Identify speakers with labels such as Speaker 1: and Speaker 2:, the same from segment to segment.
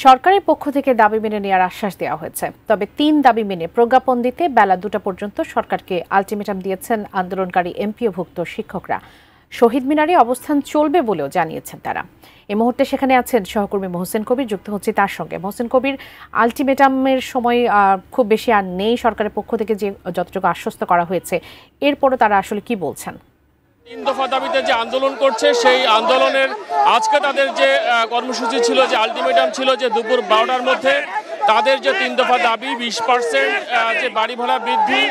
Speaker 1: সরকারের পক্ষ থেকে দাবি মেনে নেওয়ার আশ্বাস দেওয়া হয়েছে। তবে ৩ দাবি মেনে প্রজ্ঞাপন দিতে বেলা ২টা পর্যন্ত সরকারকে আলটিমেটাম দিয়েছেন আন্দোলনকারী এমপিওভুক্ত শিক্ষকরা। শহীদ মিনারে অবস্থান চলবে বলেও জানিয়েছেন তারা। এই মুহূর্তে সেখানে আছেন সহকর্মী মোহসেন কবির, যুক্ত হচ্ছে তার সঙ্গে। মোহসেন কবির, আলটিমেটামের সময় খুব বেশি আর নেই, সরকারের পক্ষ থেকে যে যতটুকু আশ্বস্ত করা হয়েছে, এরপরও তারা আসলে কি বলছেন?
Speaker 2: ৩ দফা দাবিতে যে আন্দোলন করছে, সেই আন্দোলনের আজকে তাদের যে কর্মসূচি ছিল, যে আলটিমেটাম ছিল যে দুপুর ১২টার মধ্যে তাদের যে ৩ দফা দাবি, ২০% যে বাড়ি ভাড়া বৃদ্ধি,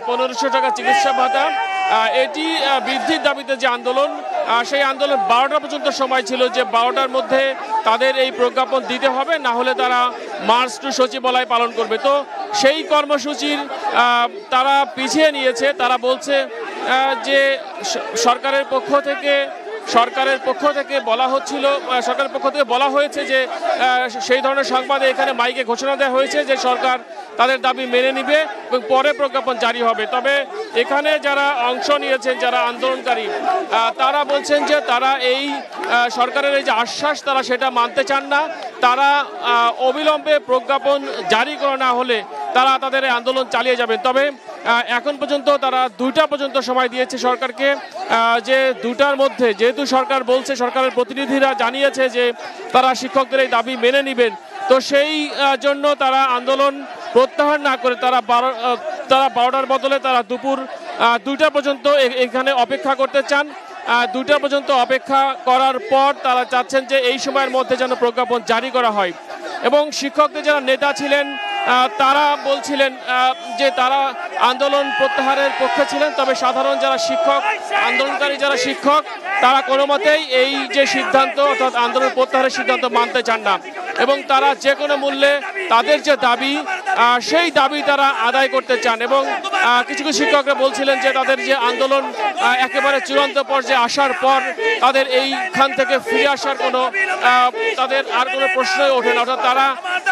Speaker 2: ১৫০০ টাকা চিকিৎসা ভাতা, এটি বৃদ্ধির দাবিতে যে আন্দোলন, সেই আন্দোলন ১২টা পর্যন্ত সময় ছিল, যে ১২টার মধ্যে তাদের এই প্রজ্ঞাপন দিতে হবে, না হলে তারা মার্চ টু সচিবালয় পালন করবে। তো সেই কর্মসূচির তারা পিছিয়ে নিয়েছে। তারা বলছে যে সরকারের পক্ষ থেকে বলা হয়েছে যে সেই ধরনের সংবাদে এখানে মাইকে ঘোষণা দেওয়া হয়েছে যে সরকার তাদের দাবি মেনে নিবে এবং পরে প্রজ্ঞাপন জারি হবে। তবে এখানে যারা অংশ নিয়েছেন, যারা আন্দোলনকারী, তারা বলছেন যে তারা এই সরকারের এই যে আশ্বাস, তারা সেটা মানতে চান না। তারা অবিলম্বে প্রজ্ঞাপন জারি করা না হলে তারা তাদের আন্দোলন চালিয়ে যাবেন। তবে এখন পর্যন্ত তারা ২টা পর্যন্ত সময় দিয়েছে সরকারকে, যে ২টার মধ্যে, যেহেতু সরকার বলছে, সরকারের প্রতিনিধিরা জানিয়েছে যে তারা শিক্ষকদের এই দাবি মেনে নেবেন, তো সেই জন্য তারা আন্দোলন প্রত্যাহার না করে তারা ১২টার বদলে তারা দুপুর ২টা পর্যন্ত এখানে অপেক্ষা করতে চান। ২টা পর্যন্ত অপেক্ষা করার পর তারা চাচ্ছেন যে এই সময়ের মধ্যে যেন প্রজ্ঞাপন জারি করা হয়। এবং শিক্ষকদের যারা নেতা ছিলেন তারা বলছিলেন যে তারা আন্দোলন প্রত্যাহারের পক্ষে ছিলেন, তবে সাধারণ যারা শিক্ষক, আন্দোলনকারী যারা শিক্ষক, তারা কোনো মতেই এই যে সিদ্ধান্ত, অর্থাৎ আন্দোলন প্রত্যাহারের সিদ্ধান্ত মানতে চান না এবং তারা যে কোনো মূল্যে তাদের যে দাবি, সেই দাবি তারা আদায় করতে চান। এবং কিছু কিছু শিক্ষকরা বলছিলেন যে তাদের যে আন্দোলন একেবারে চূড়ান্ত পর্যায়ে আসার পর তাদের এইখান থেকে ফিরে আসার তাদের আর কোনো প্রশ্নই ওঠে না। অর্থাৎ তারা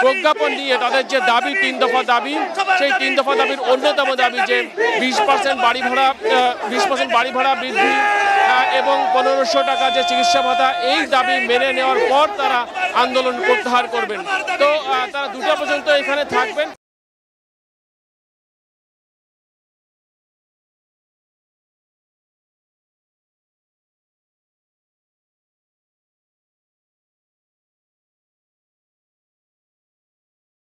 Speaker 2: প্রজ্ঞাপন নিয়ে তাদের যে দাবি, ৩ দফা দাবি, সেই ৩ দফা দাবির অন্যতম দাবি যে ২০% বাড়ি ভাড়া বৃদ্ধি এবং ১৫০০ টাকা যে চিকিৎসা ভাতা, এই দাবি মেনে নেওয়ার পর তারা আন্দোলন প্রত্যাহার করবেন। তো তারা ২টা পর্যন্ত এখানে থাকবেন।